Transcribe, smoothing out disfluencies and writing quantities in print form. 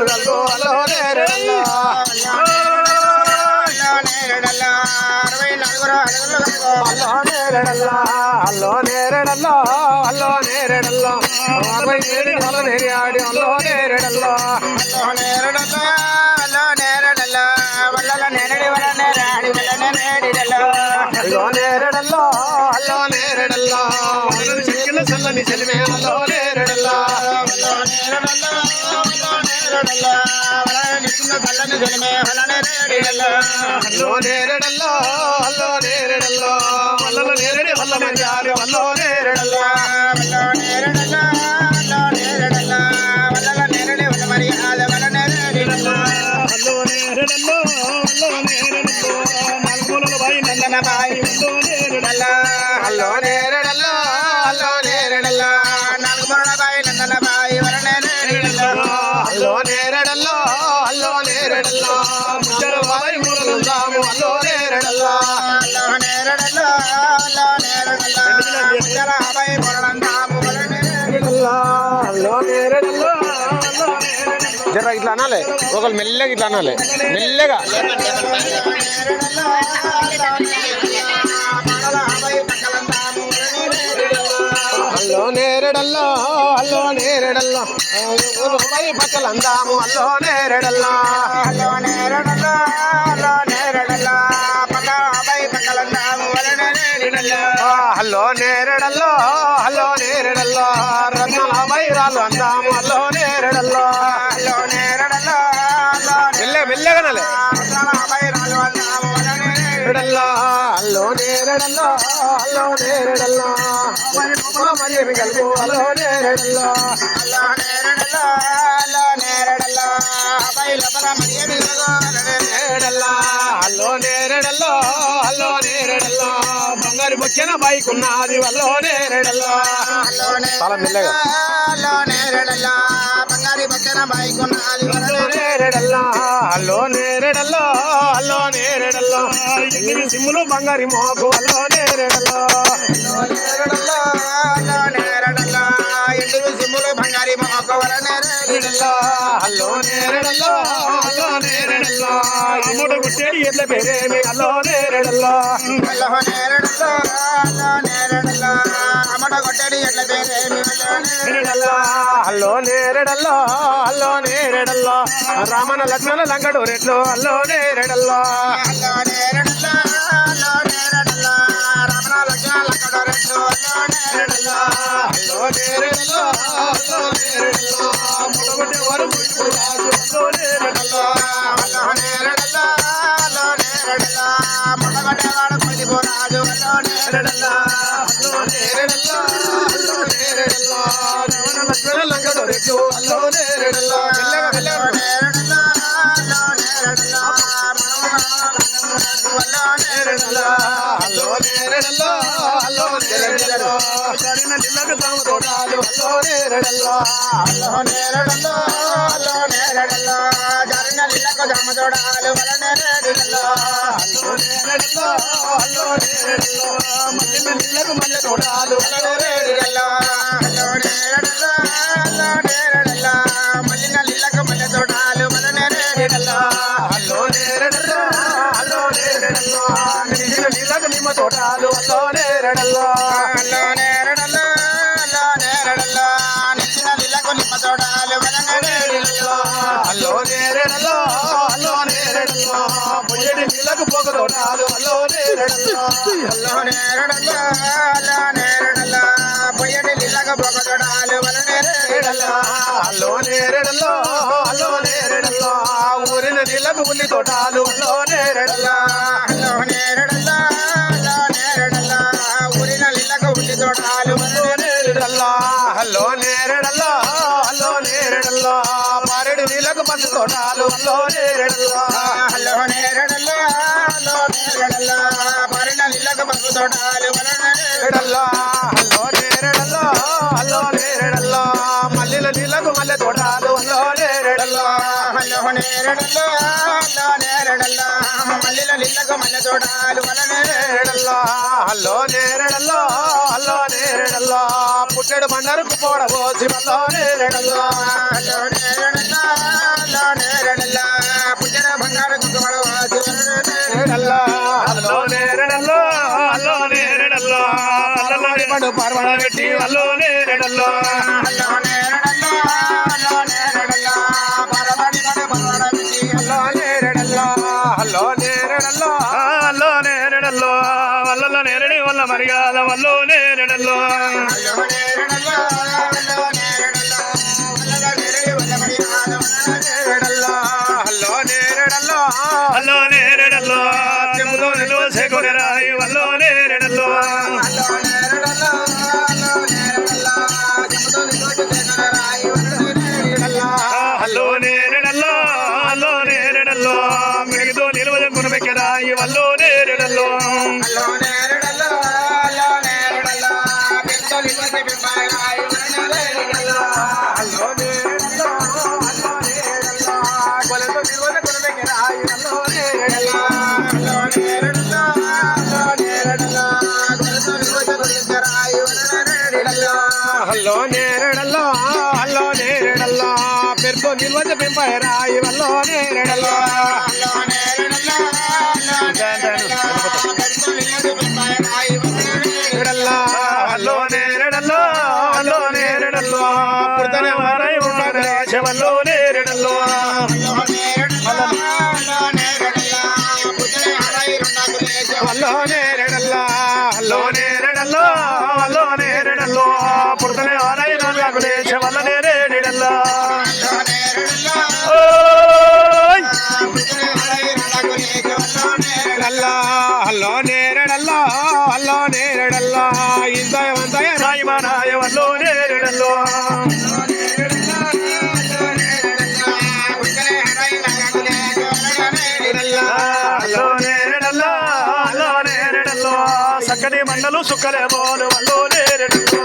ముగ్గులు కలుగు అల్లో నేరేడల్లో అల్లో నేరేడల్లో అల్లో నేరేడల్లో అల్లో నేరేడల్లో 67 అల్ల నేరేడి అల్లో నేరేడల్లో అల్లో నేరేడల్లో అల్లో నేరేడల్లో వల్ల నేరేడి వల్ల నేరేడి వల్ల నేరేడిడల్లో అల్లో నేరేడల్లో అల్లో నేరేడల్లో చెక్కిన చల్లని చెలిమే అల్లో నేరేడల్లో అల్లో నేరేడల్లో అల్లో నేరేడల్లో వల్ల నిన్న చల్లని చెలిమే వల్ల నేరేడిడల్లో అల్లో నేరేడల్లో అల్లో నేరేడల్లో వల్ల నేరేడి వల్ల మంజారి అల్లో నేరేడల్లో అల్లో నేరేడల్లో అల్లో నేరేడల్లో వల్ల నేరేడి వల్ల మర్యాద వల్ల నేరేడిడల్లో అల్లో నేరేడల్లో అల్లో నేరేడల్లో నాలుగుల బాయి నందన బాయి అల్లో నేరేడల్లో అల్లో నేరేడల్లో అల్లో నేరేడల్లో నాలుగుల బాయి నందన బాయి వల్ల నేరేడిడల్లో అల్లో నేరేడల్లో అల్లో నేరేడల్లో ముచ్చల బాయి మూలందాము అల్లో నేరేడల్లో అల్లో నేరేడల్లో అల్లో నేరేడల్లో ముచ్చల బాయి మూలందాము వల్ల నేరేడిడల్లో అల్లో నేరేడల్లో అల్లో నేరేడల్లో జర ఇట్లా అనాలి ఒకళ్ళు మెల్లగా ఇట్లా అనాలి మెల్లగా అల్లో నేరేడల్లో అల్లో నేరేడల్లో పక్కలు అందాము అల్లో నేరేడల్లో అల్లో నేరేడల్లో అల్లో నేరేడల్లో పక్కలు అందాము అల్లో నేరేడల్లో అల్లో నేరేడల్లో రత్నాల వైరాలు అందాము అల్లో నేరేడల్లో అల్లో నేరేడల్లో మెల్లగనాలి నేరేడల్లో అల్లో నేరేడల్లో అల్లో నేరేడల్లో మరి కలుపు అల్లో నేరేడల్లో అల్లో నేరేడల్లో అల్లో నేరేడల్లో నేరేడల్లో అల్లో నేరేడల్లో అల్లో నేరేడల్లో బంగారు బొచ్చిన బైక్ ఉన్నది అల్లో నేరేడల్లో చాలా మెల్లగా అల్లో నేరేడల్లో బంగారు బొచ్చిన బైక్ ఉన్నది నేరేడల్లో అల్లో నేరేడల్లో అల్లో నేరేడల్లో సిమ్ములు బంగారి మోకు అల్లో నేరేడల్లో నేరేడల్లో అల్లో నేరేడల్లో ఎండు సిమ్ములు బంగారి మోకు వల్ల నేరేడల్లో అల్లో నేరేడల్లో అల్లో నేరేడల్లో అమ్ముడు గుట్టేడి ఎట్ల పేరేమి అల్లో నేరేడల్లో అల్లో నేరేడల్లో అల్లో నేరేడల్లో అమ్ముడు గుట్టేడి ఎట్ల పేరేమి నేరేడల్లో అల్లో నేరేడల్లో అల్లో నేరేడల్లో రామన లక్ష్మణ లంకడు రెట్లు అల్లో నేరేడల్లో అల్లో నేరేడల్లో అల్లో నేరేడల్లో రామన లక్ష్మణ లంకడు రెట్లు అల్లో నేరేడల్లో అల్లో నేరేడల్లో అల్లో నేరేడల్లో ముడగొట్టే వారు అల్లో నేరేడల్లో అల్లో నేరేడల్లో అల్లో నేరేడల్లో ముడగొట్టే వాడు కొలిపోరాజు అల్లో నేరేడల్లో అల్లో నేరేడల్లో అల్లో నేరేడల్లో రామన లక్ష్మణ లంకడు రెట్లు అల్లో నేరేడల్లో మెల్లగా నేరేడల్లో అల్లో నేరేడల్లో అల్లో నేరేడల్లో అల్లో నేరేడల్లో అల్లో నేరేడల్లో చడిన నిల్లక తాము తోడాలు అల్లో నేరేడల్లో అల్లో నేరేడల్లో అల్లో నేరేడల్లో చడిన నిల్లక తాము తోడాలు వల్ల నేరేడల్లో అల్లో నేరేడల్లో అల్లో నేరేడల్లో మల్లిన నిల్లకు మల్లె తోడాలు వల్ల నేరేడల్లో అల్లో నేరేడల్లో అల్లో నేరేడల్లో మల్లిన నిల్లకు మల్లె తోడాలు వల్ల నేరేడల్లో అల్లో నేరేడల్లో అల్లో నేరేడల్లో నిలిచిన నిల్లకు నిమ్మ తోడాలు అల్లో నేరేడల్లో అల్లో నేరేడల్లో అల్లో నేరేడల్లో నిలిచిన నిల్లకు నిమ్మ తోడాలు వల్ల నేరేడల్లో అల్లో నేరేడల్లో అల్లో నేరేడల్లో పొయ్యడి నిల్లకు పోక తోడాలు అల్లో నేరేడల్లో అల్లో నేరేడల్లో అల్లో నేరేడల్లో పొయ్యడి నిల్లకు పోక తోడాలు వల్ల నేరేడల్లో అల్లో నేరేడల్లో అల్లో నేరేడల్లో ఊరిన నీళ్ళకు ఉల్లి తోటాలు అల్లో నేరేడల్లో అల్లో నేరేడల్లో అల్లో నేరేడల్లో ఊరిన నీళ్ళకు ఉల్లి తోటాలు అల్లో నేరేడల్లో అల్లో నేరేడల్లో అల్లో నేరేడల్లో పారెడు నీళ్ళకు పన్ను తోటాలు అల్లో నేరేడల్లో అల్లో నేరేడల్లో అల్లో నేరేడల్లో పారెడు నీళ్ళకు పన్ను తోటాలు అల్లో నేరేడల్లో అల్లో నేరేడల్లో అల్లో నేరేడల్లో మల్లెల నీళ్ళకు మల్లె తోటాలు అల్లో నేరేడల్లో అల్లో నేరేడల్లో అల్లో నేరేడల్లో మల్లెల నీళ్ళకు మల్లె తోటాలు అల్లో నేరేడల్లో అల్లో నేరేడల్లో అల్లో నేరేడల్లో పుట్టెడు బండరుకు పోడబోసి అల్లో నేరేడల్లో అల్లో నేరేడల్లో దంతో నిల్వజ పెంపాయ రాయి వల్లో నేరడల్లో నేరడల్లా వల్లో నేరడల్లో వల్లో నేరడల్లో పుర్తనే వారై ఉన్నదే చెవల్లో నేరడల్లో వల్లో నేరడల్లా వల్లో నేరడల్లో వల్లో నేరడల్లో పుర్తనే వారై ఉన్నదే చెవల్ల నేరడల్లా హల్లో నేరడల్లో హల్లో నేరడల్లో ఇందయ రాయమనాయ వల్లో నేరడల్లో హల్లో నేరడల్లో హల్లో నేరడల్లో సక్కని మండలు సుక్కలే బోలు వల్లో నేరడల్లో